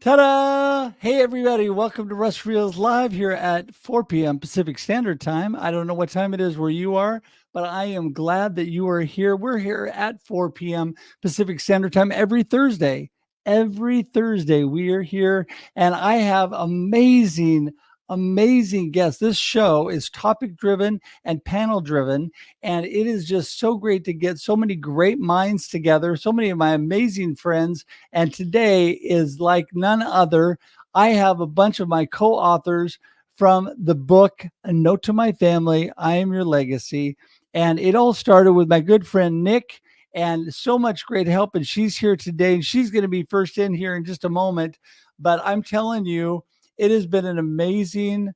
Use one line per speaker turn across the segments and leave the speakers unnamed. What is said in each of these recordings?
Ta-da! Hey, everybody. Welcome to Russ Reels Live here at 4 p.m. Pacific Standard Time. I don't know what time it is where you are, but I am glad that you are here. We're here at 4 p.m. Pacific Standard Time every Thursday. Every Thursday, we are here, and I have amazing guests. This show is topic driven and panel driven, and it is just so great to get so many great minds together, so many of my amazing friends. And today is like none other. I have a bunch of my co authors from the book, A Note to My Family, I Am Your Legacy. And it all started with my good friend, Nick, and so much great help. And she's here today, and she's going to be first in here in just a moment. But I'm telling you, it has been an amazing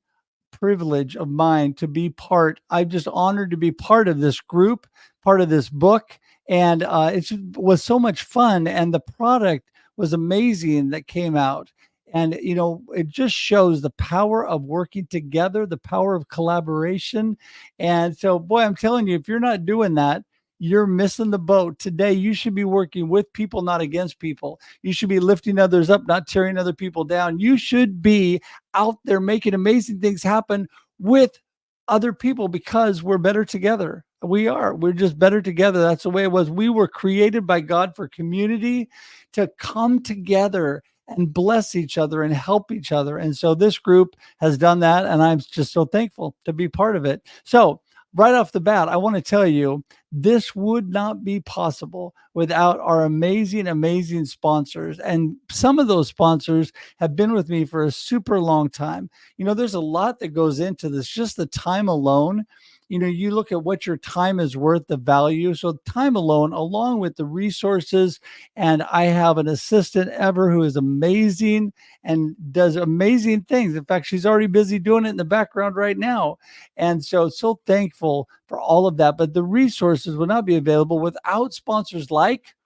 privilege of mine to be part. I'm just honored to be part of this group, part of this book. And it just was so much fun. And the product was amazing that came out. And, it just shows the power of working together, the power of collaboration. And so, boy, I'm telling you, if you're not doing that, you're missing the boat. Today, you should be working with people, not against people. You should be lifting others up, not tearing other people down. You should be out there making amazing things happen with other people because we're better together. We are. We're just better together. That's the way it was. We were created by God for community to come together and bless each other and help each other. And so this group has done that. And I'm just so thankful to be part of it. So right off the bat, I want to tell you, this would not be possible without our amazing sponsors. And some of those sponsors have been with me for a super long time. There's a lot that goes into this, just the time alone. You look at what your time is worth, the value. So time alone, along with the resources. And I have an assistant, Ever, who is amazing and does amazing things. In fact, she's already busy doing it in the background right now. And so thankful for all of that. But the resources would not be available without sponsors like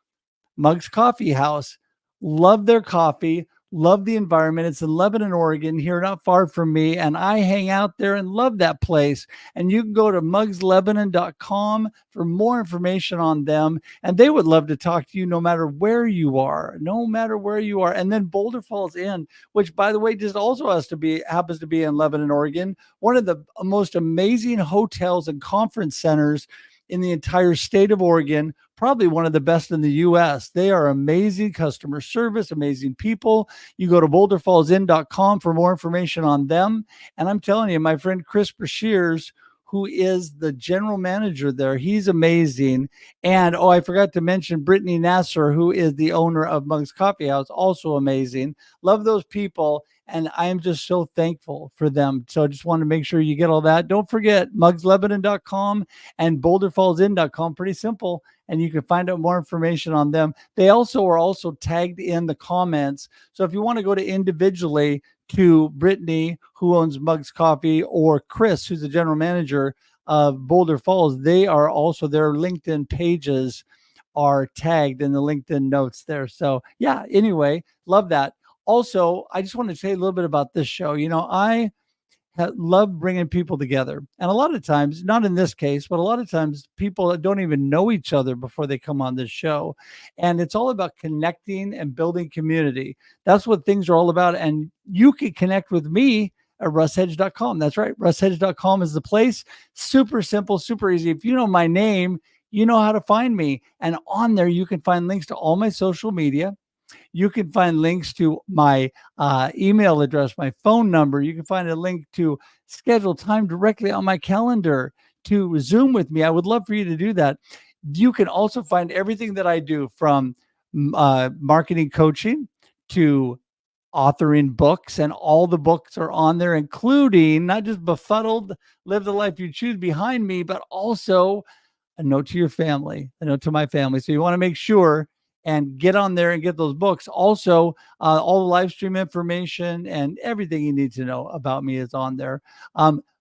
Mugs Coffee House. Love their coffee. Love the environment. It's in Lebanon, Oregon, here not far from me. And I hang out there and love that place. And you can go to mugslebanon.com for more information on them. And they would love to talk to you no matter where you are, And then Boulder Falls Inn, which, by the way, just also happens to be in Lebanon, Oregon, one of the most amazing hotels and conference centers in the entire state of Oregon, probably one of the best in the U.S. They are amazing customer service, amazing people. You go to boulderfallsinn.com for more information on them. And I'm telling you, my friend Chris Brashears, who is the general manager there, he's amazing. And, I forgot to mention Brittany Nasser, who is the owner of Mugs Coffee House, also amazing. Love those people. And I am just so thankful for them. So I just want to make sure you get all that. Don't forget mugslebanon.com and boulderfallsinn.com. Pretty simple. And you can find out more information on them. They are also tagged in the comments. So if you want to go to individually to Brittany, who owns Mugs Coffee, or Chris, who's the general manager of Boulder Falls, they are also, their LinkedIn pages are tagged in the LinkedIn notes there. So yeah, anyway, love that. Also, I just want to say a little bit about this show. I love bringing people together. And a lot of times, not in this case, but a lot of times people don't even know each other before they come on this show. And it's all about connecting and building community. That's what things are all about. And you can connect with me at russhedge.com. That's right. Russhedge.com is the place. Super simple, super easy. If you know my name, you know how to find me. And on there, you can find links to all my social media. You can find links to my email address, my phone number. You can find a link to schedule time directly on my calendar to Zoom with me. I would love for you to do that. You can also find everything that I do, from marketing coaching to authoring books, and all the books are on there, including not just Befuddled, Live the Life You Choose behind me, but also A Note to Your Family, A Note to My Family. So you want to make sure and get on there and get those books. Also, all the live stream information and everything you need to know about me is on there.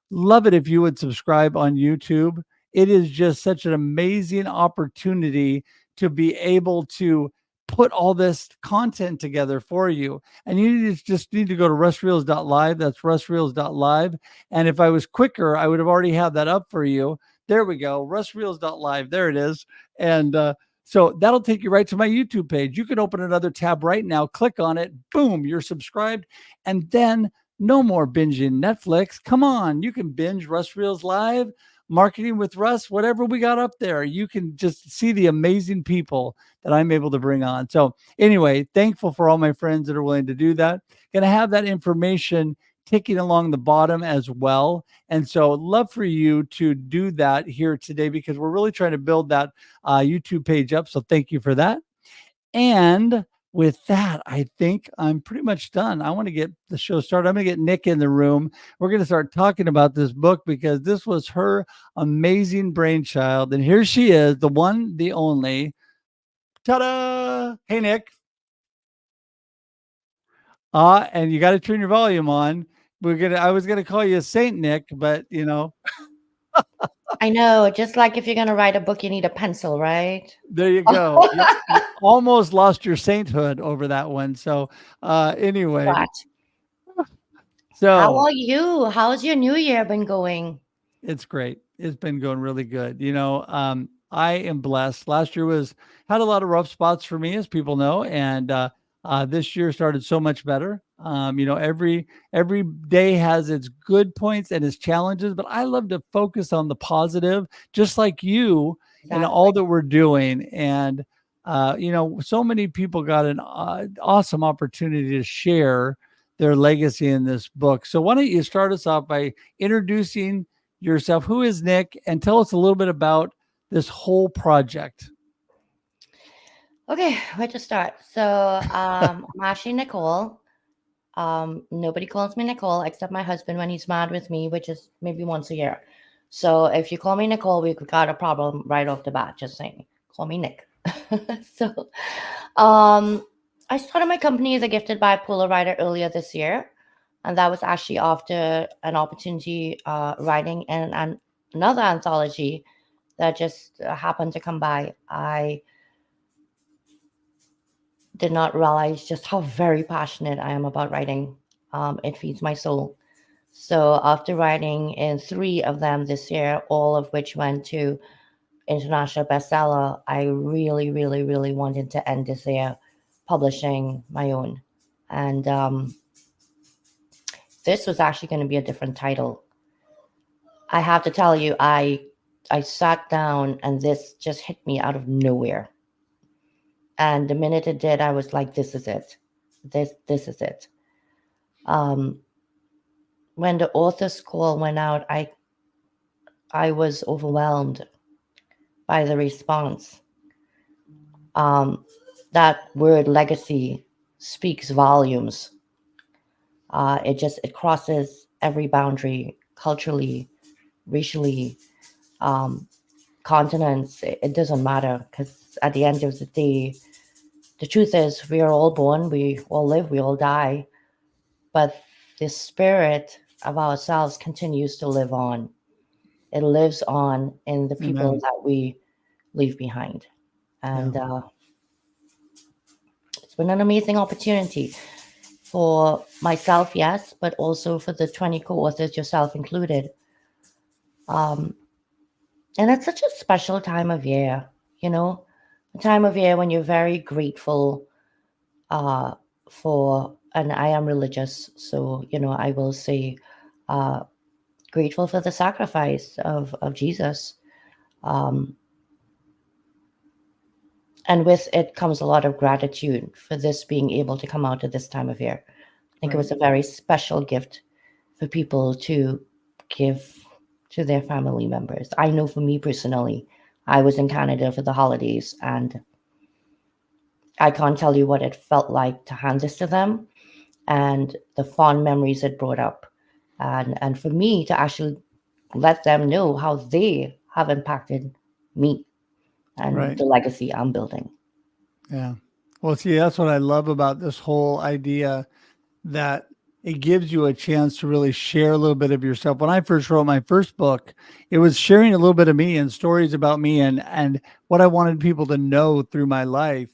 Love it if you would subscribe on YouTube. It is just such an amazing opportunity to be able to put all this content together for you. And you just need to go to russreels.live. That's russreels.live. And if I was quicker, I would have already had that up for you. There we go. russreels.live. There it is. And So that'll take you right to my YouTube page. You can open another tab right now, click on it, boom, you're subscribed. And then no more binging Netflix. Come on, you can binge Russ Reels Live, Marketing with Russ, whatever we got up there. You can just see the amazing people that I'm able to bring on. So, anyway, thankful for all my friends that are willing to do that. Going to have that information ticking along the bottom as well. And so, love for you to do that here today because we're really trying to build that YouTube page up. So, thank you for that. And with that, I think I'm pretty much done. I want to get the show started. I'm going to get Nick in the room. We're going to start talking about this book because this was her amazing brainchild. And here she is, the one, the only. Ta-da! Hey, Nick. And you got to turn your volume on. I was gonna call you Saint Nick, but
I know, just like if you're gonna write a book, you need a pencil, right?
there you go. You almost lost your sainthood over that one. So anyway,
What? How
so
are you? How's your new year been going?
it's great. It's been going really good. I am blessed. Last year was had a lot of rough spots for me, as people know, and this year started so much better. Every day has its good points and its challenges, but I love to focus on the positive, just like you, in
Exactly.
all that we're doing. And so many people got an awesome opportunity to share their legacy in this book. So why don't you start us off by introducing yourself? Who is Nick? And tell us a little bit about this whole project.
Okay, where to start? So, I'm actually Nicole. Nobody calls me Nicole except my husband when he's mad with me, which is maybe once a year. So if you call me Nicole, we got a problem right off the bat. Just saying, call me Nick. So, um, I started my company as a gifted bipolar writer earlier this year, and that was actually after an opportunity writing and another anthology that just happened to come by. I did not realize just how very passionate I am about writing. It feeds my soul. So after writing in three of them this year, all of which went to international bestseller, I really, really, really wanted to end this year publishing my own. And this was actually going to be a different title. I have to tell you, I sat down and this just hit me out of nowhere. And the minute it did, I was like, "This is it. This is it." Um, when the author's call went out, I was overwhelmed by the response. Um, that word legacy speaks volumes. It crosses every boundary, culturally, racially, um, continents. It doesn't matter because at the end of the day, the truth is we are all born, we all live, we all die, but the spirit of ourselves continues to live on. It lives on in the people
Amen.
that we leave behind.
Yeah.
And it's been an amazing opportunity for myself, yes, but also for the 20 co authors, yourself included. Um, and it's such a special time of year, you know, a time of year when you're very grateful uh, and I am religious, so, I will say, uh, grateful for the sacrifice of Jesus. Um, and with it comes a lot of gratitude for this being able to come out at this time of year. I think it
Right.
was a very special gift for people to give to their family members. I know for me personally, I was in Canada for the holidays and I can't tell you what it felt like to hand this to them and the fond memories it brought up. And for me to actually let them know how they have impacted me and
Right.
the legacy I'm building.
Yeah. Well, see, that's what I love about this whole idea that it gives you a chance to really share a little bit of yourself. When I first wrote my first book, it was sharing a little bit of me and stories about me and what I wanted people to know through my life.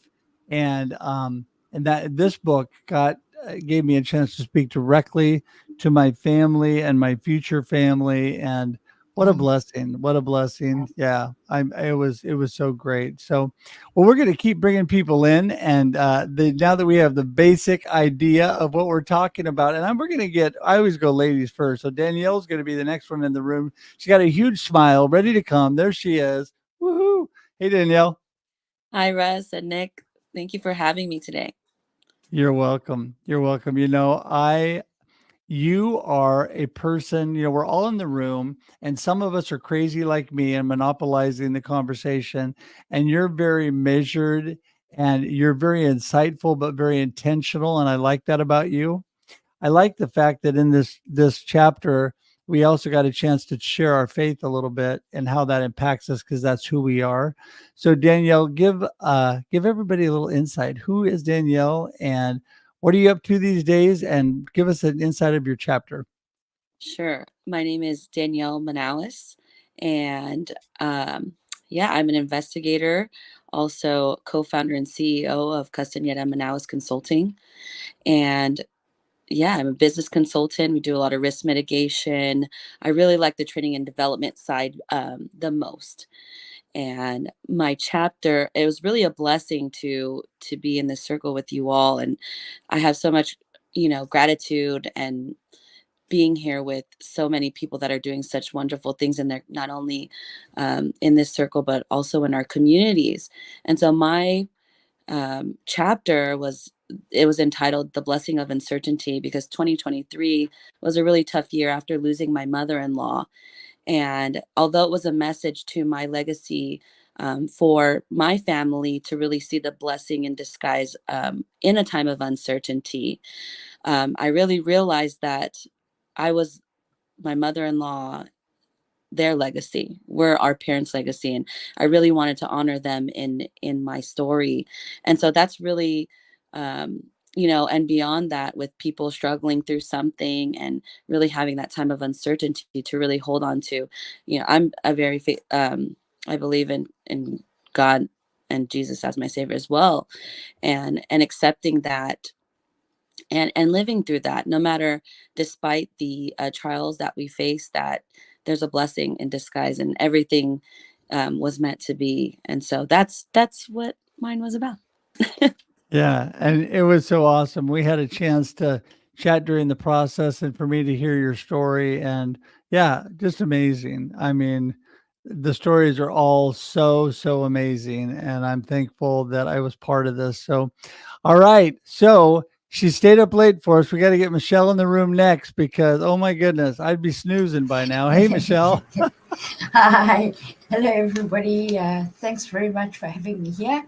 And that this book got gave me a chance to speak directly to my family and my future family and What a blessing. What a blessing. Yeah. It was so great. So, well, we're going to keep bringing people in and now that we have the basic idea of what we're talking about, and we're going to I always go ladies first. So Danielle's going to be the next one in the room. She's got a huge smile ready to come. There she is. Woohoo. Hey, Danielle.
Hi, Russ and Nick. Thank you for having me today.
You're welcome. You're welcome. You are a person, we're all in the room, and some of us are crazy like me and monopolizing the conversation. And you're very measured and you're very insightful, but very intentional. And I like that about you. I like the fact that in this chapter, we also got a chance to share our faith a little bit and how that impacts us because that's who we are. So Danielle, give everybody a little insight. Who is Danielle and what are you up to these days? And give us an insight of your chapter.
Sure. My name is Danielle Manaois, and yeah, I'm an investigator, also co-founder and CEO of Castaneda Manaois Consulting. And yeah, I'm a business consultant. We do a lot of risk mitigation. I really like the training and development side the most. And my chapter, it was really a blessing to be in this circle with you all. And I have so much, gratitude and being here with so many people that are doing such wonderful things, and they're not only in this circle but also in our communities. And so my chapter was entitled "The Blessing of Uncertainty," because 2023 was a really tough year after losing my mother-in-law. And although it was a message to my legacy, for my family to really see the blessing in disguise in a time of uncertainty, I really realized that I was my mother-in-law, their legacy. We're our parents' legacy, and I really wanted to honor them in my story. And so that's really, and beyond that, with people struggling through something and really having that time of uncertainty to really hold on to. I'm a very I believe in God and Jesus as my savior as well, and accepting that and living through that, no matter, despite the trials that we face, that there's a blessing in disguise, and everything was meant to be. And so that's what mine was about.
Yeah, and it was so awesome. We had a chance to chat during the process and for me to hear your story and yeah, just amazing. I mean, the stories are all so amazing and I'm thankful that I was part of this. So, all right. So, she stayed up late for us. We got to get Michelle in the room next because oh my goodness, I'd be snoozing by now. Hey, Michelle.
Hi. Hello, everybody. Thanks very much for having me here.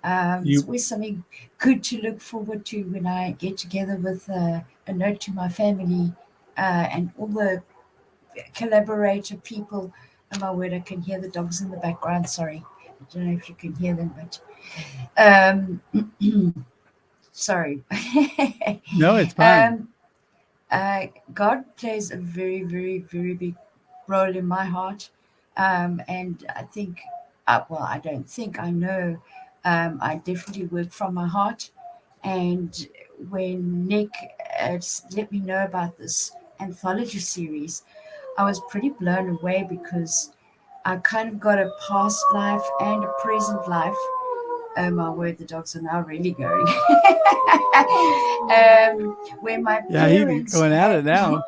It's always something good to look forward to when I get together with a note to my family and all the collaborator people. Oh my word, I can hear the dogs in the background. Sorry. I don't know if you can hear them, but sorry.
No, it's fine.
God plays a very, very, very big role in my heart. And I think, I don't think, I know, I definitely work from my heart. And when Nick let me know about this anthology series, I was pretty blown away because I kind of got a past life and a present life. Oh my word, the dogs are now really going. Where my parents
he's going at it now.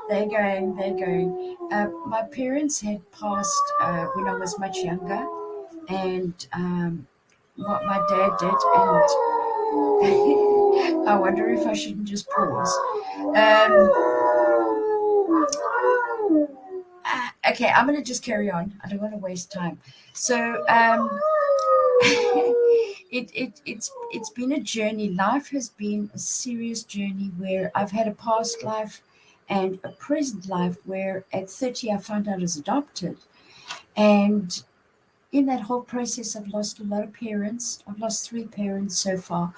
They're going. My parents had passed when I was much younger, and what my dad did, and I wonder if I shouldn't just pause. Okay, I'm going to just carry on. I don't want to waste time. So it's been a journey. Life has been a serious journey where I've had a past life and a present life where at 30 I found out I was adopted. And in that whole process, I've lost a lot of parents. I've lost 3 parents so far,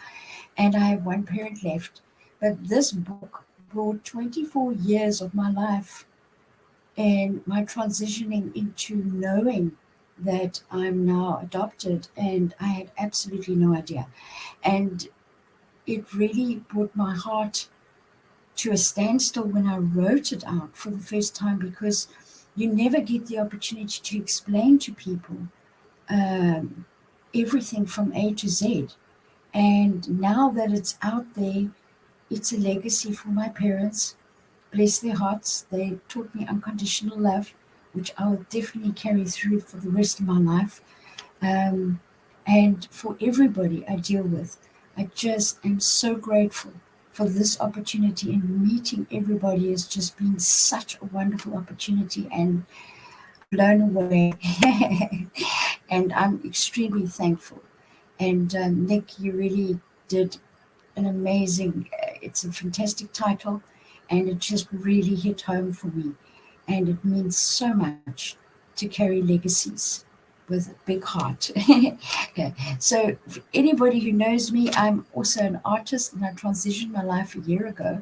and I have 1 parent left. But this book brought 24 years of my life and my transitioning into knowing that I'm now adopted, and I had absolutely no idea. And it really brought my heart to a standstill when I wrote it out for the first time, because you never get the opportunity to explain to people everything from A to Z. And now that it's out there, it's a legacy for my parents. Bless their hearts. They taught me unconditional love, which I will definitely carry through for the rest of my life. Um, and for everybody I deal with, I just am so grateful for this opportunity, and meeting everybody has just been such a wonderful opportunity, and blown away. And I'm extremely thankful. And Nick, you really did an amazing, it's a fantastic title, and it just really hit home for me. And it means so much to carry legacies with a big heart. Okay. So, for anybody who knows me, I'm also an artist, and I transitioned my life a year ago.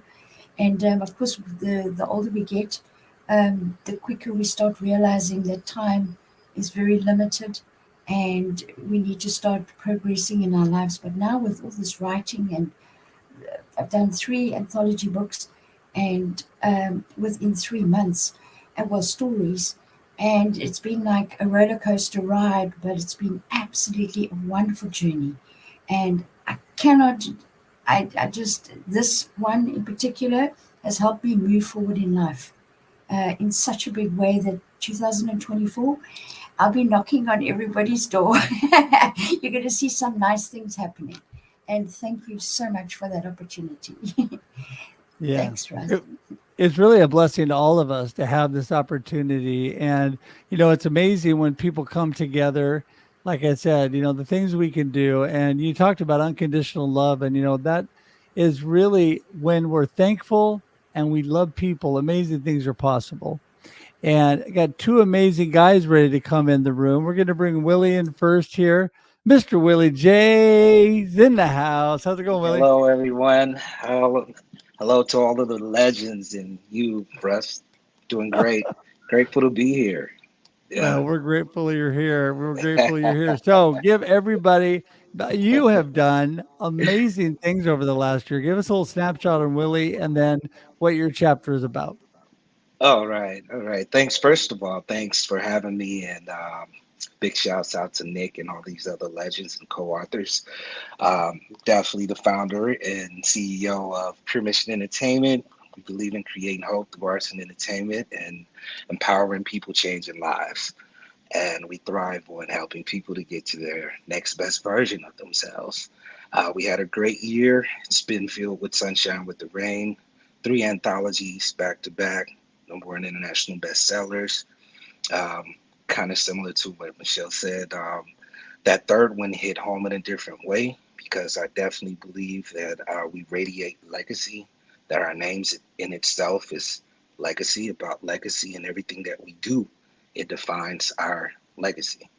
And of course, the older we get, the quicker we start realizing that time is very limited, and we need to start progressing in our lives. But now, with all this writing, and I've done 3 anthology books, and within 3 months, it was stories. And it's been like a roller coaster ride, but it's been absolutely a wonderful journey. And I cannot, I just, this one in particular has helped me move forward in life in such a big way that 2024, I'll be knocking on everybody's door. You're going to see some nice things happening. And thank you so much for that opportunity.
Yeah.
Thanks, Russ.
It's really a blessing to all of us to have this opportunity. And, it's amazing when people come together. Like I said, the things we can do. And you talked about unconditional love. And, that is really when we're thankful and we love people, amazing things are possible. And I got 2 amazing guys ready to come in the room. We're going to bring Willie in first here. Mr. Willie J's in the house. How's it going, Willie?
Hello, everyone. Hello to all of the legends, and you, Russ. Doing great. Grateful to be here.
Well,
Yeah.
we're grateful you're here. We're grateful you're here. So give everybody, you have done amazing things over the last year. Give us a little snapshot on Willie and then what your chapter is about.
All right. All right. Thanks. First of all, thanks for having me, and big shouts out to Nick and all these other legends and co-authors. Definitely the founder and CEO of Pure Mission Entertainment. We believe in creating hope through arts and entertainment and empowering people, changing lives. And we thrive on helping people to get to their next best version of themselves. We had a great year. It's been filled with sunshine with the rain. 3 anthologies back to back, #1 international bestsellers. Kind of similar to what Michelle said. That third one hit home in a different way, because I definitely believe that we radiate legacy, that our names in itself is legacy, about legacy, and everything that we do, it defines our legacy.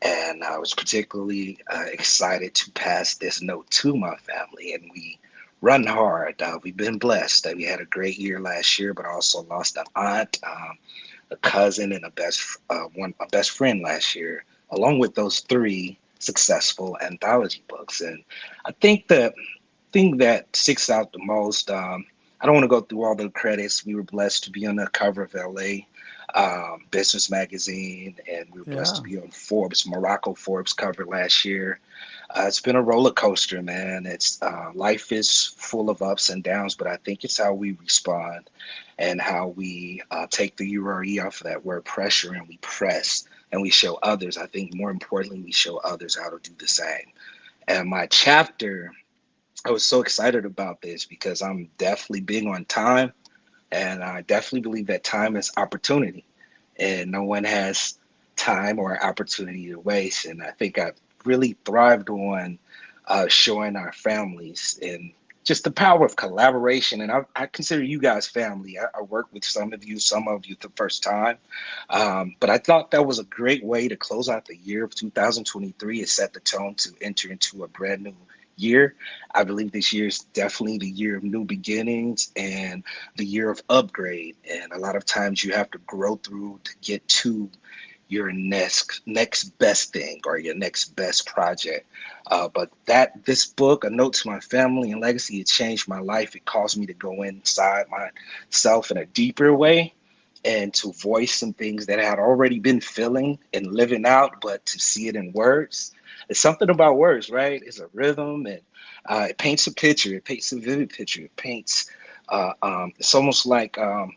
And I was particularly excited to pass this note to my family, and we run hard. We've been blessed. We had a great year last year, but also lost an aunt, a cousin, and a best friend last year, along with those 3 successful anthology books. And I think the thing that sticks out the most, I don't want to go through all the credits. We were blessed to be on the cover of LA Business Magazine, and we were blessed to
Yeah.
be on Morocco Forbes cover last year. It's been a roller coaster, man. It's life is full of ups and downs, but I think it's how we respond and how we take the URE off of that word pressure, and we press and we show others. I think more importantly, we show others how to do the same. And my chapter, I was so excited about this because I'm definitely big on time, and I definitely believe that time is opportunity, and no one has time or opportunity to waste. And I think I've really thrived on showing our families and just the power of collaboration. And I consider you guys family. I work with some of you the first time. But I thought that was a great way to close out the year of 2023 and set the tone to enter into a brand new year. I believe this year is definitely the year of new beginnings and the year of upgrade. And a lot of times you have to grow through to get to your next best thing or your next best project. But this book, A Note to My Family and Legacy, it changed my life. It caused me to go inside myself in a deeper way and to voice some things that I had already been feeling and living out, but to see it in words. It's something about words, right? It's a rhythm, and it paints a picture. It paints a vivid picture. It paints. It's almost like a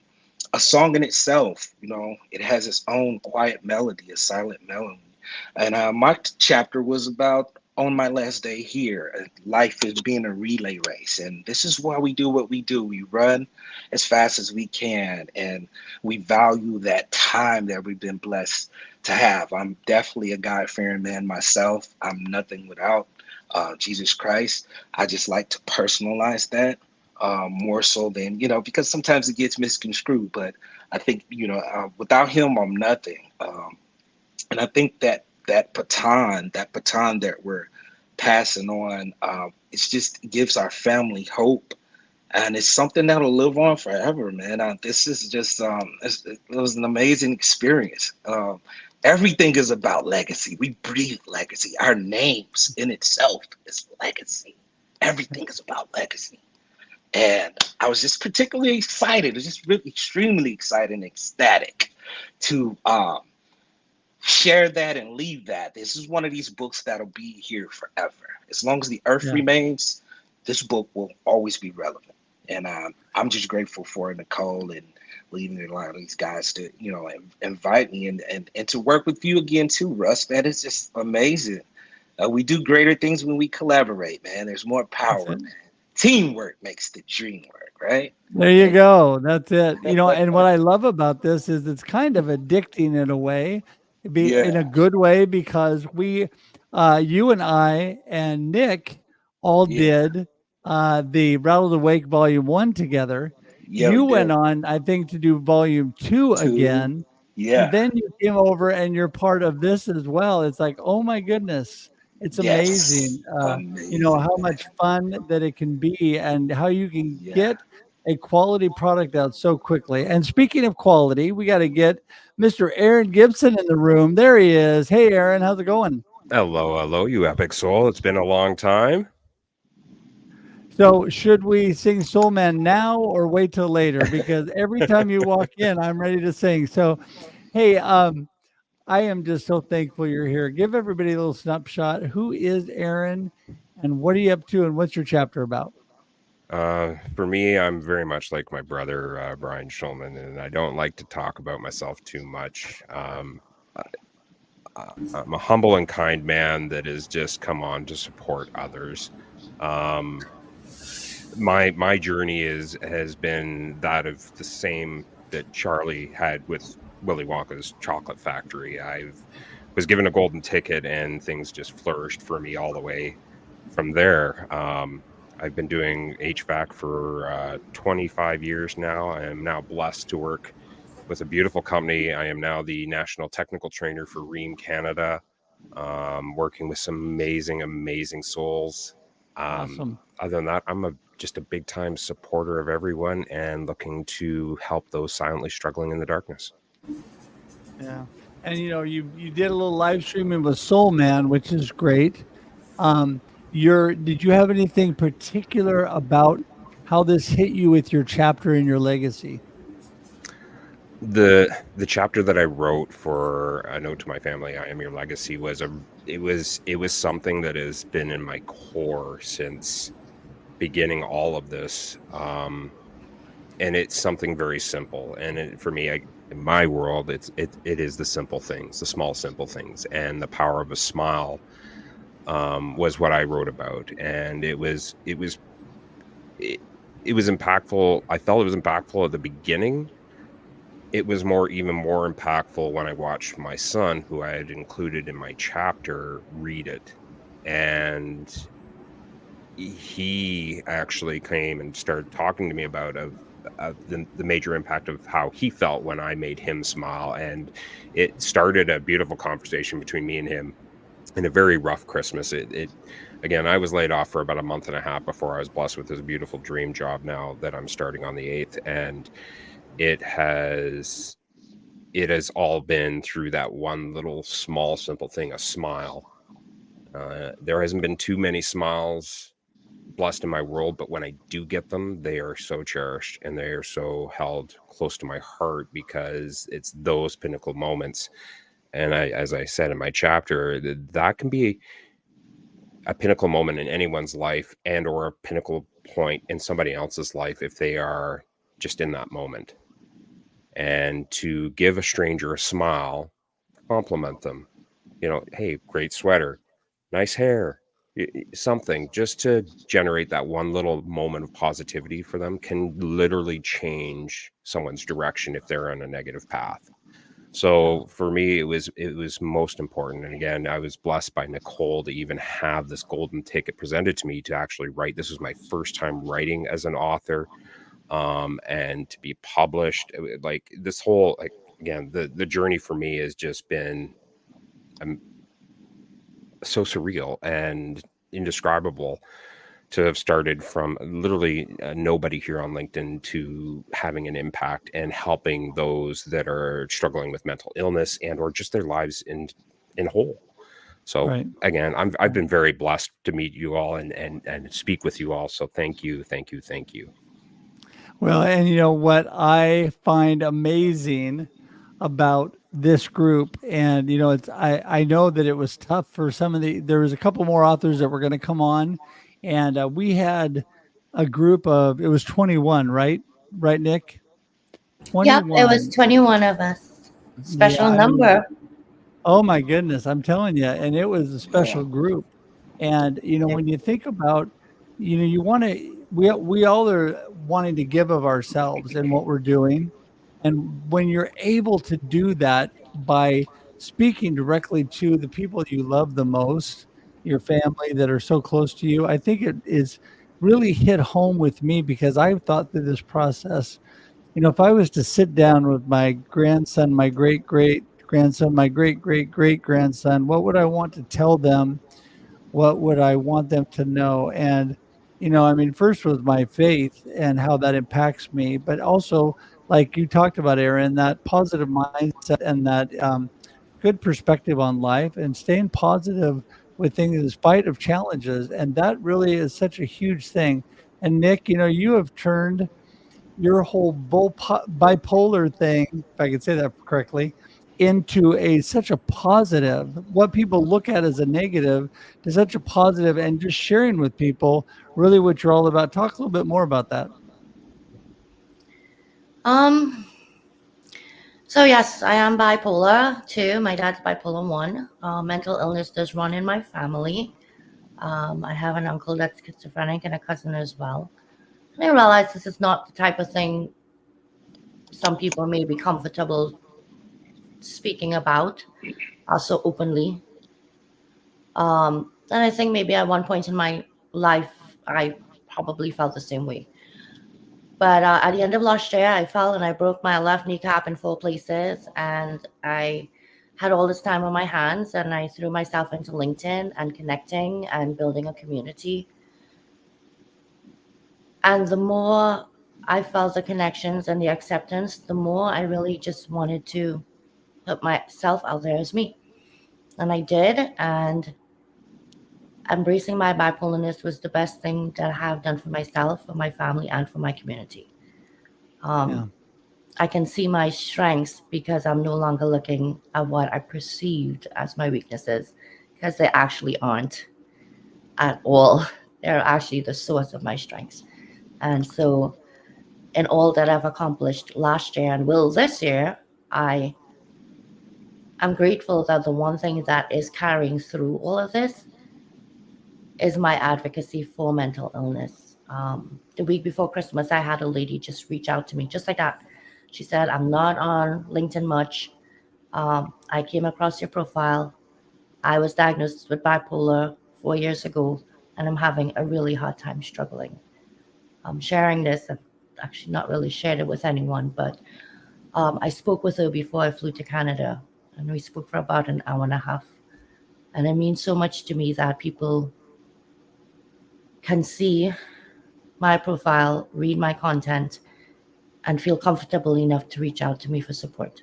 song in itself. You know, it has its own quiet melody, a silent melody. And my chapter was about on my last day here. Life is being a relay race, and this is why we do what we do. We run as fast as we can, and we value that time that we've been blessed to have. I'm definitely a God-fearing man myself. I'm nothing without Jesus Christ. I just like to personalize that more so than, because sometimes it gets misconstrued. But I think, without him, I'm nothing. And I think that baton that we're passing on, it gives our family hope, and it's something that'll live on forever, man. This is just it was an amazing experience. Everything is about legacy. We breathe legacy. Our names in itself is legacy. Everything is about legacy. And I was just particularly excited. It was just really extremely excited and ecstatic to share that and leave that. This is one of these books that'll be here forever. As long as the earth
Yeah.
remains, this book will always be relevant. And I'm just grateful for Nicole and leading a lot of these guys to, invite me and to work with you again too, Russ. That is just amazing. We do greater things when we collaborate, man. There's more power,
That's it.
man. Teamwork makes the dream work, right?
There you go. That's it. And what I love about this is it's kind of addicting in a way, in
Yeah,
a good way, because you and I and Nick all
yeah,
did the Rattle the Wake Volume 1 together.
yeah, we
You went
did.
on, I think, to do Volume 2
Two,
again. And
yeah,
then you came over and you're part of this as well. It's like, oh my goodness. It's
yes,
amazing,
amazing,
how
man.
much fun that it can be and how you can
Yeah.
get a quality product out so quickly. And speaking of quality, we got to get Mr. Aaron Gibson in the room. There he is. Hey, Aaron, how's it going?
Hello, hello, you epic soul. It's been a long time.
So, should we sing Soul Man now or wait till later? Because every time you walk in, I'm ready to sing. So, hey, I am just so thankful you're here. Give everybody a little snapshot. Who is Aaron and what are you up to and what's your chapter about?
For me, I'm very much like my brother, Brian Schulman, and I don't like to talk about myself too much. I'm a humble and kind man that has just come on to support others. My journey has been that of the same that Charlie had with Willy Wonka's chocolate factory. I was given a golden ticket and things just flourished for me all the way from there. I've been doing HVAC for 25 years now. I am now blessed to work with a beautiful company. I am now the national technical trainer for Ream Canada, working with some amazing souls.
Awesome.
Other than that, I'm just a big time supporter of everyone and looking to help those silently struggling in the darkness.
Yeah. And you did a little live streaming with Soul Man, which is great. Did you have anything particular about how this hit you with your chapter and your legacy?
The chapter that I wrote for A Note to My Family, I Am Your Legacy, it was something that has been in my core since beginning all of this. And it's something very simple. And for me, in my world, it is the simple things, the small simple things, and the power of a smile was what I wrote about. And it was impactful. I felt it was impactful at the beginning. It was even more impactful when I watched my son, who I had included in my chapter, read it. And he actually came and started talking to me about the major impact of how he felt when I made him smile. And it started a beautiful conversation between me and him in a very rough Christmas. Again, I was laid off for about a month and a half before I was blessed with this beautiful dream job now that I'm starting on the 8th. And it has all been through that one little small simple thing, a smile. There hasn't been too many smiles blessed in my world, but when I do get them, they are so cherished and they are so held close to my heart because it's those pinnacle moments. And as I said in my chapter, that can be a pinnacle moment in anyone's life and or a pinnacle point in somebody else's life if they are just in that moment. And to give a stranger a smile, compliment them, hey, great sweater, nice hair, something just to generate that one little moment of positivity for them can literally change someone's direction if they're on a negative path. So for me, it was most important. And again, I was blessed by Nicole to even have this golden ticket presented to me to actually write. This was my first time writing as an author, and to be published. Like this whole, like again, the journey for me has just been so surreal and indescribable to have started from literally nobody here on LinkedIn to having an impact and helping those that are struggling with mental illness and or just their lives in whole. So
Right.
again, I've been very blessed to meet you all and speak with you all. So thank you.
Well, and you know what I find amazing about this group, and I know that it was tough for some of there was a couple more authors that were going to come on, and we had a group of, it was 21, right? Right, Nick?
Yep, it was
21.
21 of us.
Yeah,
Special
I mean,
number.
oh my goodness, I'm telling you, and it was a
Yeah.
special group. And when you think about, you want to, we all are wanting to give of ourselves and what we're doing. And when you're able to do that by speaking directly to the people you love the most, your family that are so close to you, I think it is really hit home with me because I've thought through this process. If I was to sit down with my grandson, my great great grandson, my great great great grandson, what would I want to tell them? What would I want them to know? And, I mean, first was my faith and how that impacts me, but also, like you talked about, Aaron, that positive mindset and that good perspective on life and staying positive with things in spite of challenges. And that really is such a huge thing. And Nick, you have turned your whole bipolar thing, if I could say that correctly, into such a positive, what people look at as a negative to such a positive, and just sharing with people really what you're all about. Talk a little bit more about that.
Um, so yes, I am bipolar too. My dad's bipolar 1. Mental illness does run in my family. I have an uncle that's schizophrenic and a cousin as well. And I realize this is not the type of thing some people may be comfortable speaking about so openly. And I think maybe at one point in my life, I probably felt the same way. But at the end of last year, I fell and I broke my left kneecap in 4 places. And I had all this time on my hands, and I threw myself into LinkedIn and connecting and building a community. And the more I felt the connections and the acceptance, the more I really just wanted to put myself out there as me. And I did. And embracing my bipolarness was the best thing that I have done for myself, for my family, and for my community.
Yeah.
I can see my strengths because I'm no longer looking at what I perceived as my weaknesses, because they actually aren't at all. They're actually the source of my strengths. And so, in all that I've accomplished last year and will this year, I'm grateful that the one thing that is carrying through all of this is my advocacy for mental illness. The week before Christmas, I had a lady just reach out to me just like that. She said, I'm not on LinkedIn much. I came across your profile. I was diagnosed with bipolar 4 years ago, and I'm having a really hard time struggling. I'm sharing this. I've actually not really shared it with anyone, but I spoke with her before I flew to Canada, and we spoke for about an hour and a half. And it means so much to me that people can see my profile, read my content, and feel comfortable enough to reach out to me for support.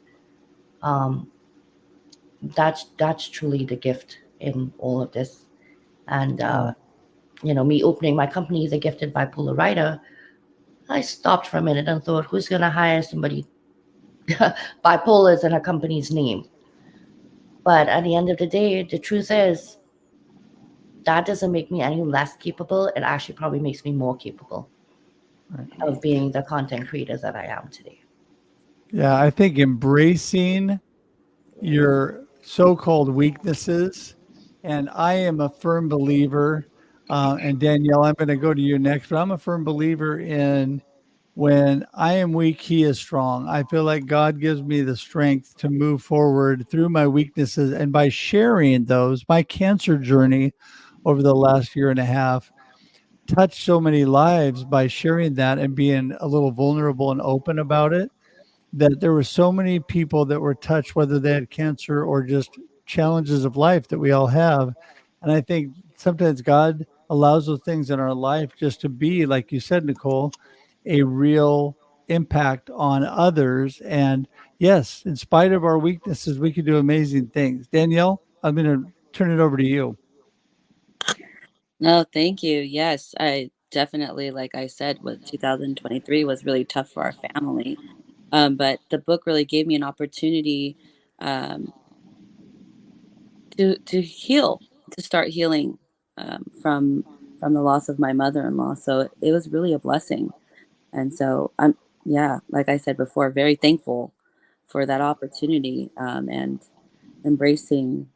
That's truly the gift in all of this. And me opening my company as a gifted bipolar writer, I stopped for a minute and thought, who's going to hire somebody bipolar is in a company's name? But at the end of the day, the truth is, that doesn't make me any less capable. It actually probably makes me more capable of being the content creator that I am today.
Yeah, I think embracing your so-called weaknesses, and I am a firm believer, and Danielle, I'm going to go to you next, but I'm a firm believer in when I am weak, he is strong. I feel like God gives me the strength to move forward through my weaknesses, and by sharing those, my cancer journey over the last year and a half touched so many lives by sharing that and being a little vulnerable and open about it, that there were so many people that were touched, whether they had cancer or just challenges of life that we all have. And I think sometimes God allows those things in our life just to be, like you said, Nicole, a real impact on others. And yes, in spite of our weaknesses, we can do amazing things. Danielle, I'm going to turn it over to you.
No, thank you. Yes, I definitely, like I said, what 2023 was really tough for our family. But the book really gave me an opportunity um, to heal, to start healing from the loss of my mother-in-law. So it was really a blessing. And so yeah, like I said before, very thankful for that opportunity, and embracing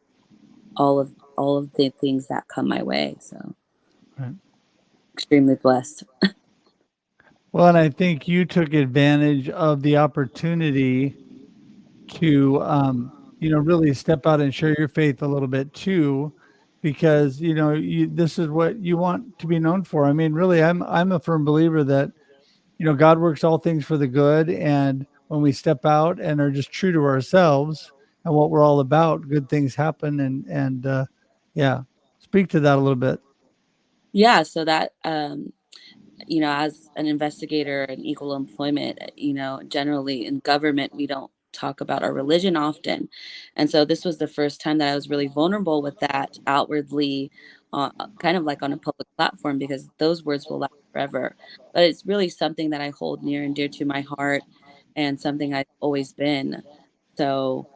all of the things that come my way. So
Right.
extremely blessed.
Well, and I think you took advantage of the opportunity to, really step out and share your faith a little bit too, because this is what you want to be known for. I mean, really, I'm a firm believer that God works all things for the good, and when we step out and are just true to ourselves and what we're all about, good things happen. And yeah, speak to that a little bit.
Yeah, so that as an investigator in equal employment, generally in government, we don't talk about our religion often. And so this was the first time that I was really vulnerable with that outwardly, kind of like on a public platform, because those words will last forever. But it's really something that I hold near and dear to my heart, and something I've always been. So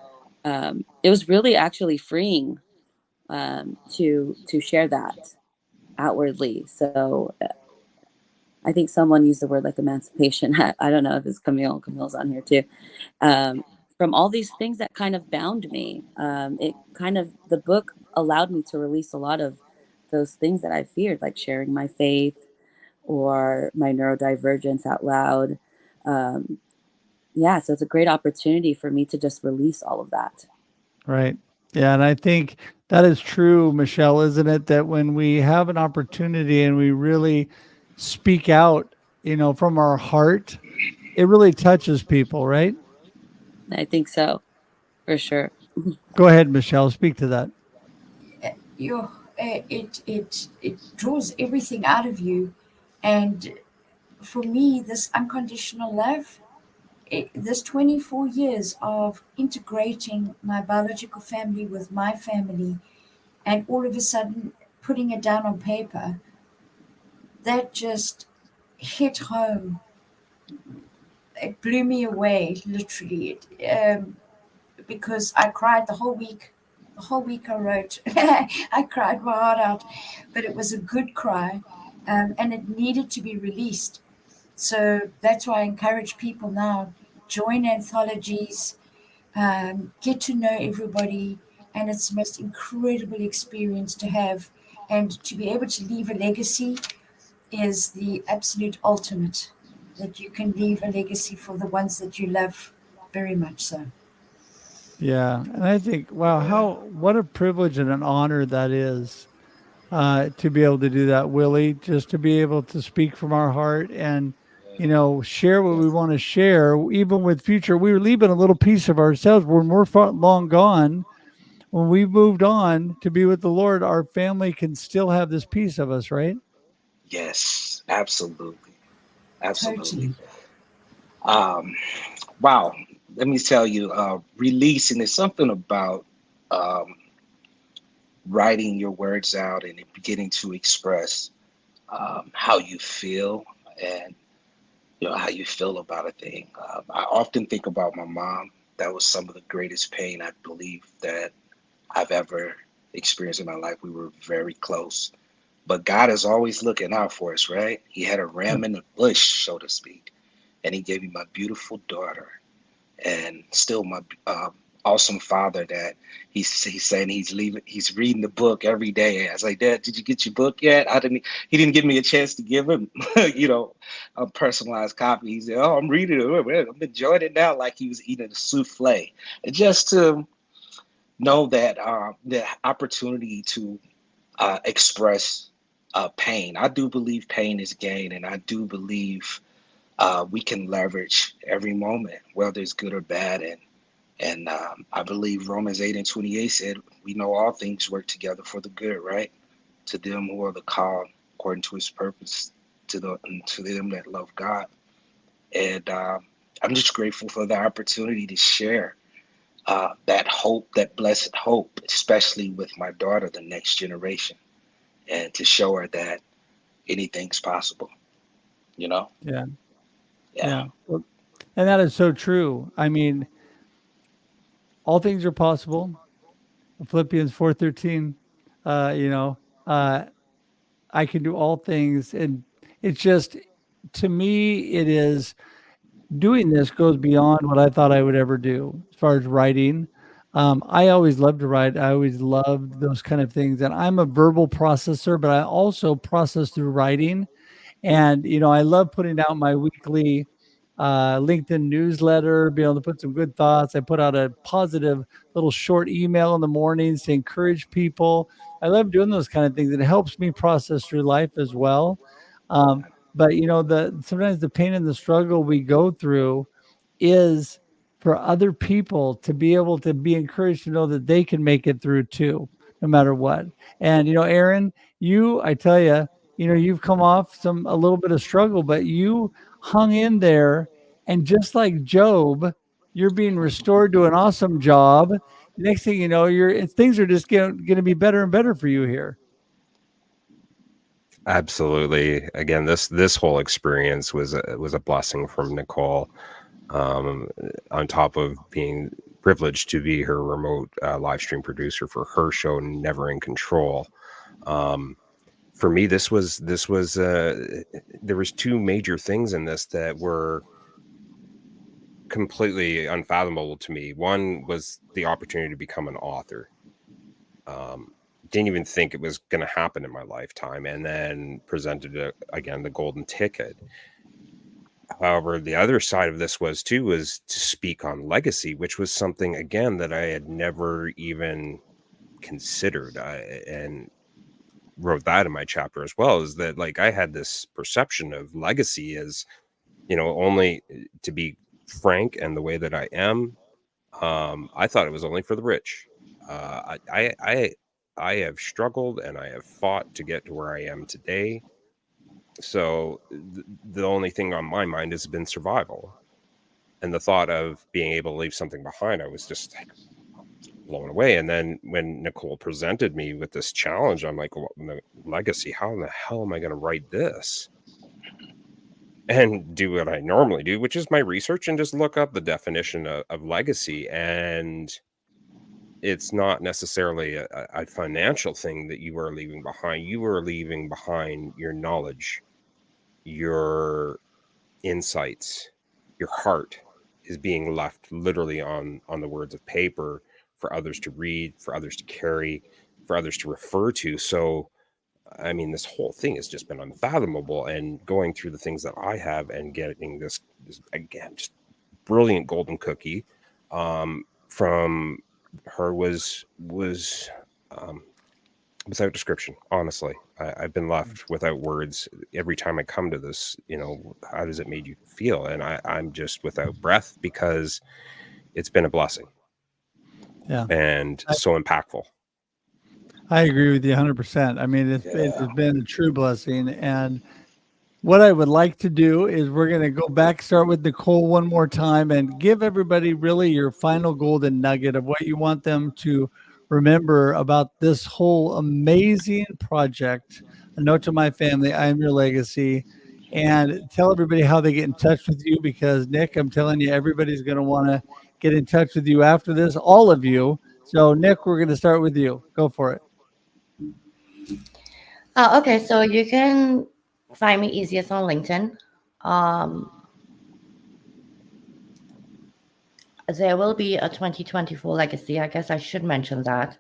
it was really actually freeing, to share that outwardly. So I think someone used the word like emancipation. I don't know if it's Camille. Camille's on here too. Um, from all these things that kind of bound me, the book allowed me to release a lot of those things that I feared, like sharing my faith or my neurodivergence out loud. Um, yeah, so it's a great opportunity for me to just release all of that.
Right. Yeah. And I think that is true, Michelle, isn't it? That when we have an opportunity and we really speak out, from our heart, it really touches people, right?
I think so, for sure.
Go ahead, Michelle. Speak to that.
It draws everything out of you, and for me, this unconditional love, this 24 years of integrating my biological family with my family, and all of a sudden putting it down on paper, that just hit home. It blew me away, literally. Because I cried the whole week. The whole week I wrote. I cried my heart out, but it was a good cry, and it needed to be released. So that's why I encourage people now, join anthologies, get to know everybody, and it's the most incredible experience to have. And to be able to leave a legacy is the absolute ultimate, that you can leave a legacy for the ones that you love very much so.
Yeah. And I think, wow, what a privilege and an honor that is, to be able to do that, Willie, just to be able to speak from our heart and, share what we want to share, even with future. We were leaving a little piece of ourselves when we're long gone. When we moved on to be with the Lord, our family can still have this piece of us, right?
Yes, absolutely. Absolutely.
Totally.
Um, wow. Let me tell you, releasing is something about um, writing your words out and beginning to express how you feel, and how you feel about a thing. I often think about my mom. That was some of the greatest pain I believe that I've ever experienced in my life. We were very close, but God is always looking out for us, right? He had a ram in the bush, so to speak, and He gave me my beautiful daughter, and still my awesome father that he's saying he's reading the book every day. I was like, Dad, did you get your book yet? He didn't give me a chance to give him a personalized copy. He said, oh, I'm reading it. I'm enjoying it now, like he was eating a souffle. And just to know that the opportunity to express pain. I do believe pain is gain, and I do believe we can leverage every moment, whether it's good or bad. And I believe Romans 8:28 said, we know all things work together for the good, right? To them who are the called according to His purpose, to them that love God. And I'm just grateful for the opportunity to share that hope, that blessed hope, especially with my daughter, the next generation, and to show her that anything's possible,
Yeah.
Yeah.
Yeah. Well, and that is so true. I mean, all things are possible. Philippians 4:13, you know, uh, I can do all things. And it's just, to me, it is doing this goes beyond what I thought I would ever do as far as writing. I always loved to write. I always loved those kind of things. And I'm a verbal processor, but I also process through writing. And, I love putting out my weekly LinkedIn newsletter, be able to put some good thoughts. I put out a positive little short email in the mornings to encourage people. I love doing those kind of things. It helps me process through life as well. But sometimes the pain and the struggle we go through is for other people to be able to be encouraged to know that they can make it through too, no matter what. And Aaron, I tell you, you've come off a little bit of struggle, but you hung in there, and just like Job, you're being restored to an awesome job. Next thing you know, things are just going to be better and better for you here.
Absolutely. Again, this whole experience was a blessing from Nicole. On top of being privileged to be her remote live stream producer for her show, Never in Control. For me, there was two major things in this that were completely unfathomable to me. One was the opportunity to become an author. Didn't even think it was going to happen in my lifetime, and then presented again the golden ticket. However, the other side of this was to speak on legacy, which was something, again, that I had never even considered. And wrote that in my chapter as well, is that I had this perception of legacy as, only, to be frank, and the way that I am, I thought it was only for the rich. I have struggled and I have fought to get to where I am today. So the only thing on my mind has been survival, and the thought of being able to leave something behind, I was just blown away. And then when Nicole presented me with this challenge, I'm like, well, legacy, how in the hell am I going to write this and do what I normally do, which is my research and just look up the definition of legacy. And it's not necessarily a financial thing that you are leaving behind. You are leaving behind your knowledge, your insights, your heart is being left literally on the words of paper for others to read, for others to carry, for others to refer to. So, I mean, this whole thing has just been unfathomable, and going through the things that I have and getting this again, just brilliant golden cookie from her was without description. Honestly, I've been left without words every time I come to this. How does it make you feel? And I'm just without breath, because it's been a blessing.
Yeah,
and so impactful.
I agree with you 100%. I mean, it's been a true blessing. And what I would like to do is we're going to go back, start with Nicole one more time, and give everybody really your final golden nugget of what you want them to remember about this whole amazing project. A note to my family, I am your legacy. And tell everybody how they get in touch with you because, Nick, I'm telling you, everybody's going to want to get in touch with you after this, all of you. So, Nick, we're going to start with you. Go for it.
Okay, so you can find me easiest on LinkedIn. Um, there will be a 2024 legacy. I guess I should mention that.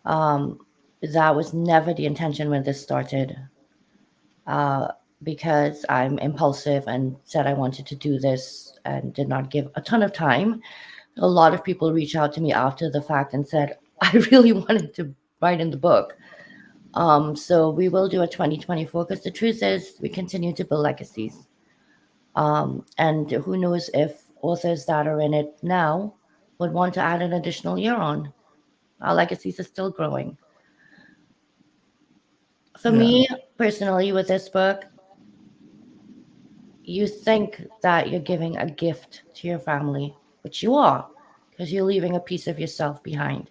Um, that was never the intention when this started, uh, because I'm impulsive and said I wanted to do this and did not give a ton of time. A lot of people reached out to me after the fact and said, I really wanted to write in the book. So we will do a 2024 because the truth is we continue to build legacies. And who knows if authors that are in it now would want to add an additional year on. Our legacies are still growing. For
Yeah.
me personally, with this book, you think that you're giving a gift to your family, which you are, because you're leaving a piece of yourself behind.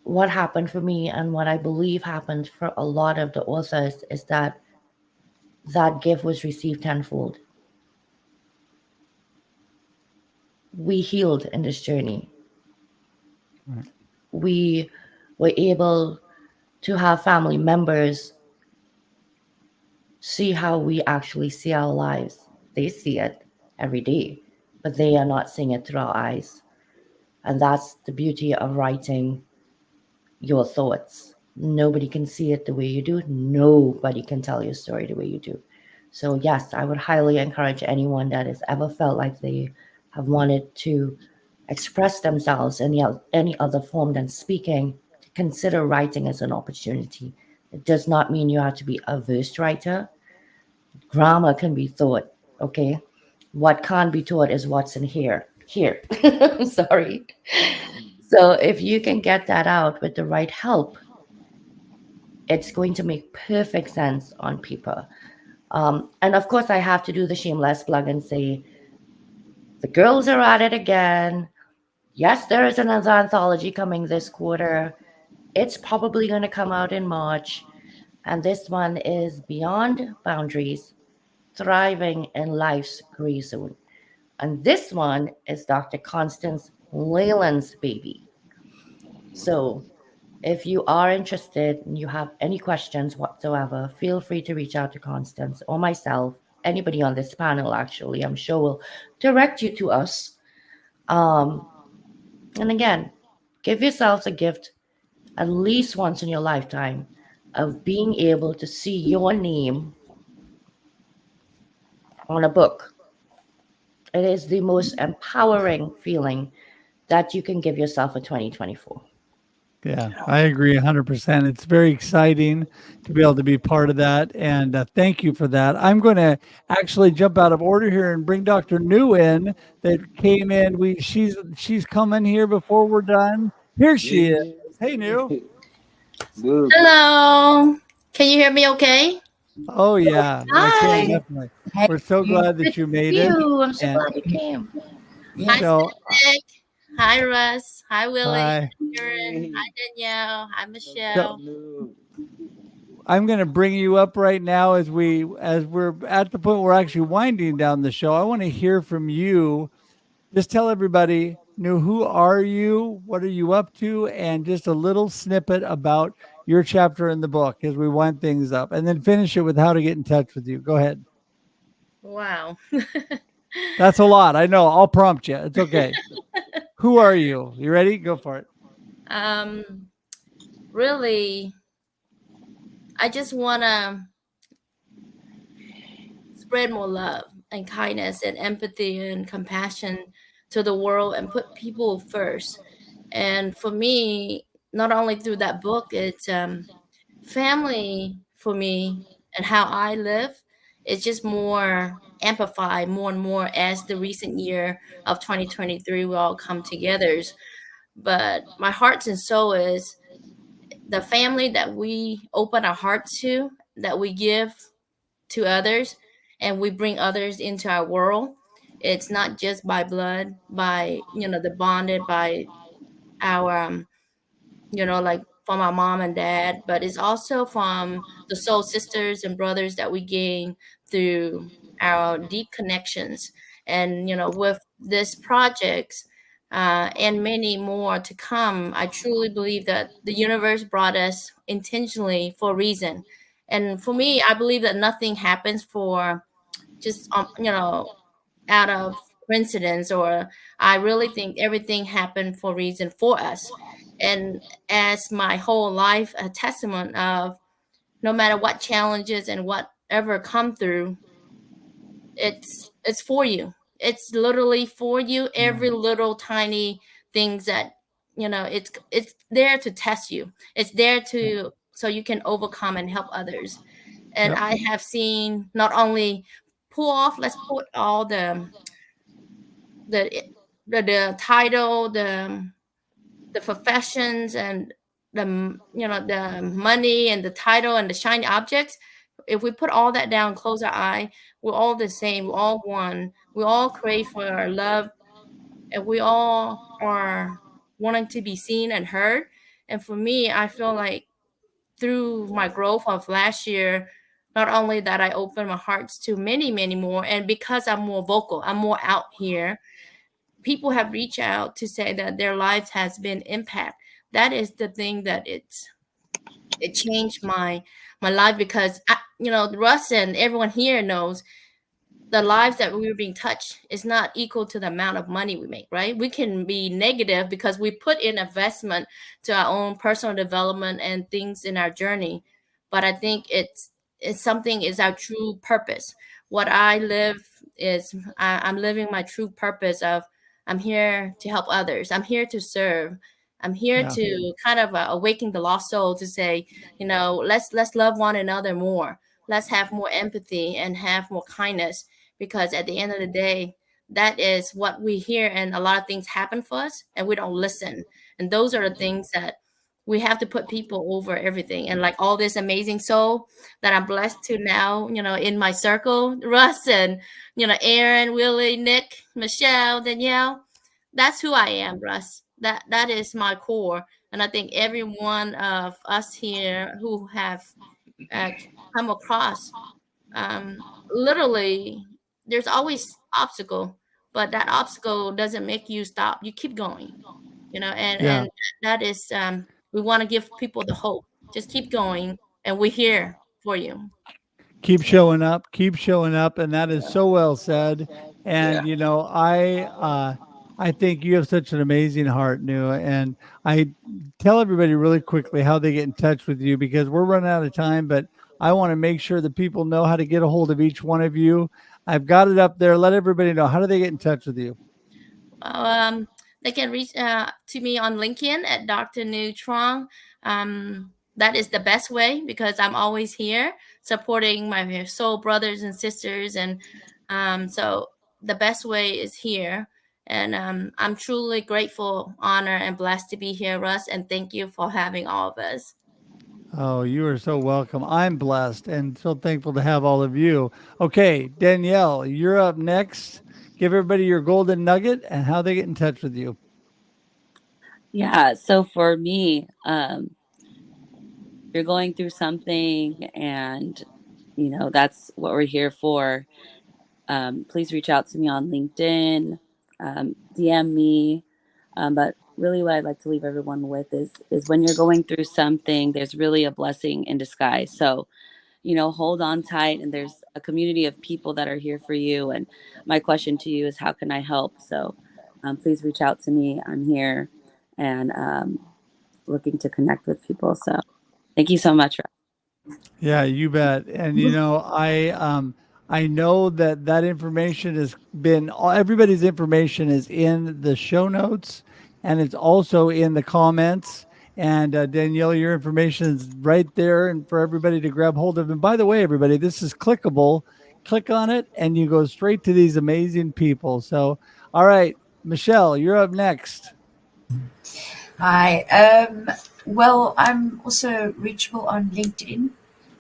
What happened for me and what I believe happened for a lot of the authors is that that gift was received tenfold. We healed in this journey.
Right.
We were able to have family members see how we actually see our lives. They see it every day, but they are not seeing it through our eyes. And that's the beauty of writing your thoughts. Nobody can see it the way you do. Nobody can tell your story the way you do. So, yes, I would highly encourage anyone that has ever felt like they have wanted to express themselves in any other form than speaking to consider writing as an opportunity. It does not mean you have to be a verse writer. Grammar can be taught, okay? What can't be taught is what's in here. Here. Sorry. So if you can get that out with the right help, it's going to make perfect sense on paper. And of course, I have to do the shameless plug and say the girls are at it again. Yes, there is another anthology coming this quarter. It's probably going to come out in March. And this one is Beyond Boundaries, Thriving in Life's Gray Zone. And this one is Dr. Constance Leyland's baby. So if you are interested and you have any questions whatsoever, feel free to reach out to Constance or myself, anybody on this panel, actually. I'm sure will direct you to us. And again, give yourselves a gift at least once in your lifetime of being able to see your name on a book. It is the most empowering feeling that you can give yourself in 2024.
Yeah, I agree 100%. It's very exciting to be able to be part of that. And thank you for that. I'm going to actually jump out of order here and bring Dr. New in that came in. She's coming here before we're done. Here she is. Hey, New.
Dude,
Hello. Can you hear me okay?
Oh, yeah, I can
Hi.
definitely.
Hey,
We're so
you-
glad that
Good
you
to
made
see
it.
you. I'm so
And
glad you came.
Hi,
yes.
so,
Nick. Hi, Russ. Hi, Willie.
hi.
Karen. Hi, Danielle. Hi,
So,
Michelle.
I'm going to bring you up right now as we're at the point we're actually winding down the show. I want to hear from you. Just tell everybody, who are you? What are you up to? And just a little snippet about your chapter in the book as we wind things up, and then finish it with how to get in touch with you. Go ahead.
Wow.
That's a lot. I know. I'll prompt you. It's okay. Who are you? You ready? Go for it.
um, really, I just want to spread more love and kindness and empathy and compassion to the world and put people first. And for me, not only through that book, it's family for me and how I live. It's just more amplified more and more as the recent year of 2023 will all come together. But my heart and soul is the family that we open our hearts to, that we give to others, and we bring others into our world. It's not just by blood, by the bonded by our like from our mom and dad, but it's also from the soul sisters and brothers that we gain through our deep connections. And, with this project and many more to come, I truly believe that the universe brought us intentionally for a reason. And for me, I believe that nothing happens for just, out of coincidence, or I really think everything happened for a reason for us. And as my whole life a testament of, no matter what challenges and whatever come through, it's for you. It's literally for you. Every little tiny things that, it's there to test you. It's there to so you can overcome and help others. And
Yep.
I have seen not only let's put all the the title, the professions, and the money and the title and the shiny objects. If we put all that down, close our eye, we're all the same. We're all one. We all crave for our love, and we all are wanting to be seen and heard. And for me, I feel like through my growth of last year, not only that I opened my hearts to many, many more, and because I'm more vocal, I'm more out here, people have reached out to say that their lives has been impact. That is the thing that it changed my life, because Russ and everyone here knows the lives that we were being touched is not equal to the amount of money we make, right? We can be negative because we put in investment to our own personal development and things in our journey. But I think it's something is our true purpose. What I live is I'm living my true purpose of, I'm here to help others. I'm here to serve. I'm here
Yeah.
to kind of awaken the lost soul to say, let's love one another more. Let's have more empathy and have more kindness, because at the end of the day, that is what we hear, and a lot of things happen for us and we don't listen. And those are the things that we have to put people over everything. And like all this amazing soul that I'm blessed to now, in my circle, Russ and Aaron, Willie, Nick, Michelle, Danielle, that's who I am, Russ. That is my core. And I think every one of us here who have uh, come across, literally, there's always obstacle, but that obstacle doesn't make you stop. You keep going, and
Yeah.
that is, we want to give people the hope. Just keep going, and we're here for you.
Keep showing up, and that is so well said.
Yeah.
And I think you have such an amazing heart, New. And I tell everybody really quickly how they get in touch with you, because we're running out of time, but I want to make sure that people know how to get a hold of each one of you. I've got it up there. Let everybody know, how do they get in touch with you?
Um, they can reach to me on LinkedIn at Dr. New Truong. That is the best way, because I'm always here supporting my soul brothers and sisters. And so the best way is here. And I'm truly grateful, honored, and blessed to be here, Russ. And thank you for having all of us.
Oh, you are so welcome. I'm blessed and so thankful to have all of you. Okay, Danielle, you're up next. Give everybody your golden nugget and how they get in touch with you.
Yeah. So for me, you're going through something, and that's what we're here for. Please reach out to me on LinkedIn, DM me. But really, what I'd like to leave everyone with is when you're going through something, there's really a blessing in disguise. So, hold on tight, and there's a community of people that are here for you. And my question to you is, how can I help? So, please reach out to me. I'm here, and looking to connect with people. So, thank you so much.
Yeah, you bet. And I know that that information has been everybody's information is in the show notes, and it's also in the comments. And Danielle, your information is right there, and for everybody to grab hold of. And by the way, everybody, this is clickable. Click on it, and you go straight to these amazing people. So, all right, Michelle, you're up next.
Hi. Well, I'm also reachable on LinkedIn.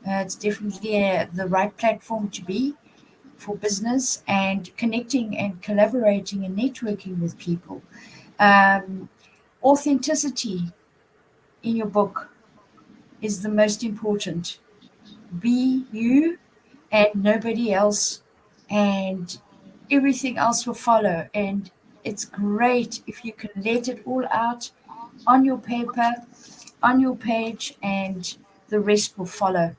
It's definitely the right platform to be for business and connecting and collaborating and networking with people. Um, Authenticity in your book is the most important. Be you and nobody else, and everything else will follow. And it's great if you can let it all out on your paper, on your page, and the rest will follow.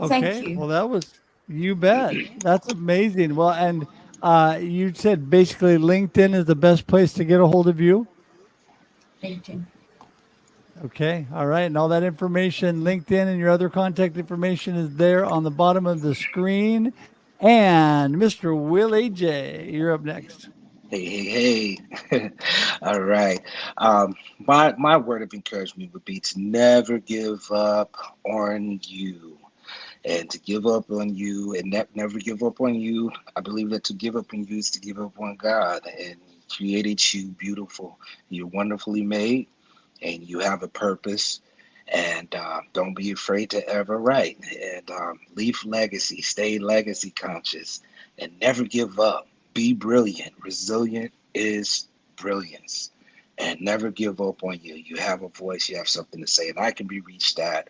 Thank
Okay.
you.
Well, that was you bet. That's amazing. Well, and you said basically LinkedIn is the best place to get a hold of you.
LinkedIn.
Okay. All right. And all that information, LinkedIn and your other contact information is there on the bottom of the screen. And Mr. Willie J, you're up next.
Hey. All right. My word of encouragement would be to never give up on you. And to give up on you and never give up on you, I believe that to give up on you is to give up on God. And He created you beautiful. You're wonderfully made, and you have a purpose. And don't be afraid to ever write. And leave legacy, stay legacy conscious, and never give up. Be brilliant. Resilient is brilliance. And never give up on you. You have a voice, you have something to say. And I can be reached at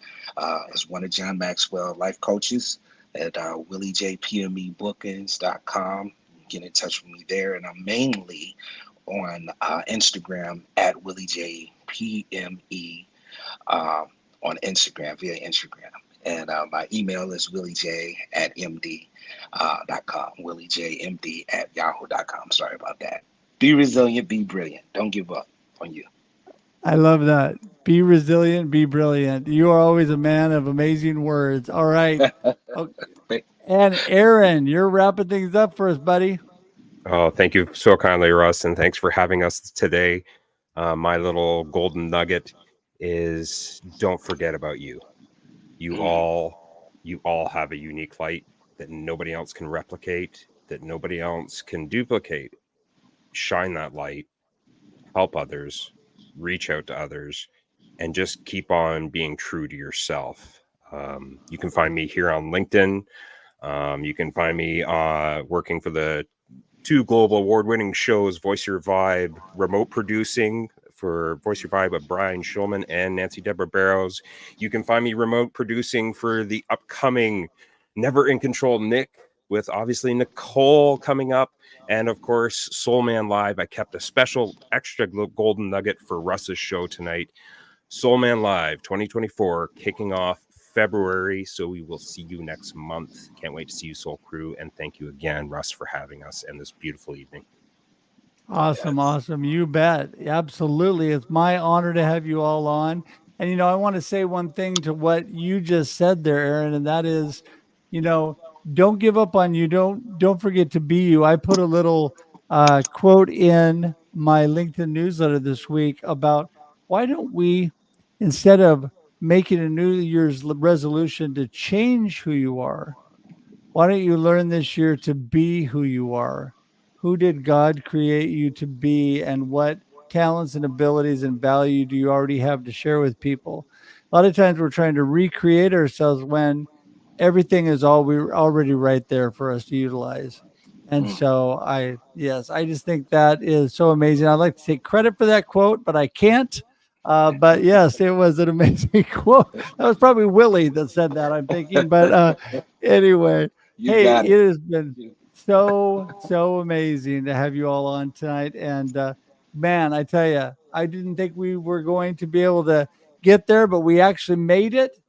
as one of John Maxwell life coaches at williejpmebookings.com. Get in touch with me there. And I'm mainly on Instagram at WillieJPME on Instagram, via Instagram. And my email is williej@md.com, williejmd@yahoo.com. Sorry about that. Be resilient, be brilliant. Don't give up on you.
I love that. Be resilient, be brilliant. You are always a man of amazing words. All right. Okay. And Aaron, you're wrapping things up for us, buddy.
Oh, thank you so kindly, Russ, and thanks for having us today. My little golden nugget is don't forget about you. You all have a unique light that nobody else can replicate, that nobody else can duplicate. Shine that light, help others, reach out to others, and just keep on being true to yourself. You can find me here on LinkedIn. You can find me working for the 2 global award-winning shows, Voice Your Vibe, remote producing for Voice Your Vibe with Brian Schulman and Nancy Deborah Barrows. You can find me remote producing for the upcoming Never in Control Nick, with obviously Nicole coming up. And of course, Soul Man Live. I kept a special extra golden nugget for Russ's show tonight. Soul Man Live 2024 kicking off February, so we will see you next month. Can't wait to see you, Soul Crew, and thank you again, Russ, for having us and this beautiful evening.
Awesome, awesome. You bet. Absolutely. It's my honor to have you all on. And I want to say one thing to what you just said there, Aaron, and that is, don't give up on you. Don't forget to be you. I put a little quote in my LinkedIn newsletter this week about why don't we, instead of making a New Year's resolution to change who you are, why don't you learn this year to be who you are? Who did God create you to be, and what talents and abilities and value do you already have to share with people? A lot of times we're trying to recreate ourselves when everything is already right there for us to utilize. And so I just think that is so amazing. I'd like to take credit for that quote, but I can't. But yes, it was an amazing quote. That was probably Willie that said that, I'm thinking. But anyway, it has been so amazing to have you all on tonight. And man, I tell you, I didn't think we were going to be able to get there, but we actually made it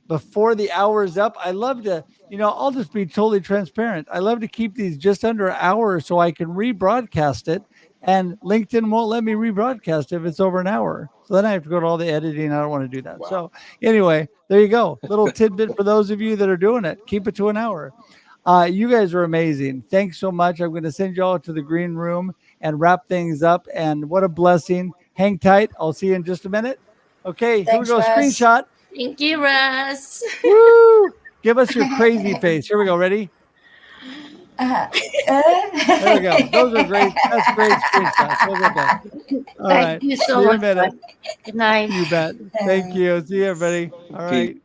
before the hour is up. I love to, I'll just be totally transparent. I love to keep these just under an hour so I can rebroadcast it. And LinkedIn won't let me rebroadcast if it's over an hour. So then I have to go to all the editing. I don't want to do that. Wow. So anyway, there you go. Little tidbit for those of you that are doing it. Keep it to an hour. You guys are amazing. Thanks so much. I'm going to send you all to the green room and wrap things up. And what a blessing. Hang tight. I'll see you in just a minute. Okay,
Thanks,
here we go.
Russ.
Screenshot.
Thank you, Russ.
Woo! Give us your crazy face. Here we go. Ready? There we go. Those are great. That's great screenshots. Those are good. All right.
Thank you so
See you in a
much.
minute.
Good night.
You bet. Thank you. See you, everybody. All right.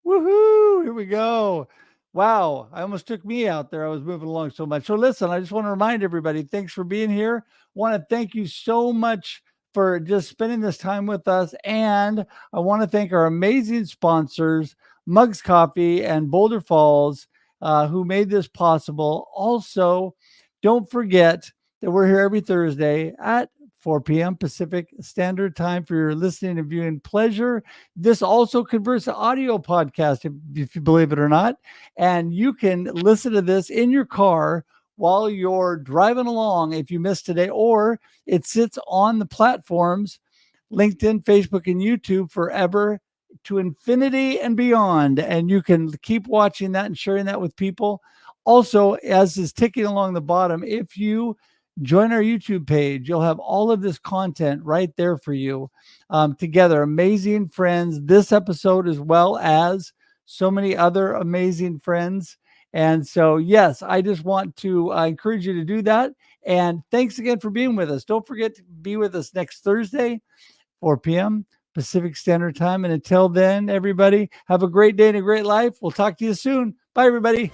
Woohoo! Here we go. Wow. I almost took me out there. I was moving along so much. So listen, I just want to remind everybody, thanks for being here. Want to thank you so much for just spending this time with us. And I want to thank our amazing sponsors, Mugs Coffee and Boulder Falls, who made this possible. Also, don't forget that we're here every Thursday at 4 p.m. Pacific Standard Time for your listening and viewing pleasure. This also converts to audio podcast, if you believe it or not. And you can listen to this in your car while you're driving along if you missed today, or it sits on the platforms, LinkedIn, Facebook, and YouTube forever to infinity and beyond. And you can keep watching that and sharing that with people. Also, as is ticking along the bottom, if you join our YouTube page, you'll have all of this content right there for you. Together, amazing friends, this episode as well as so many other amazing friends. And so, yes, I just want to encourage you to do that. And thanks again for being with us. Don't forget to be with us next Thursday, 4 p.m. Pacific Standard Time. And until then, everybody, have a great day and a great life. We'll talk to you soon. Bye, everybody.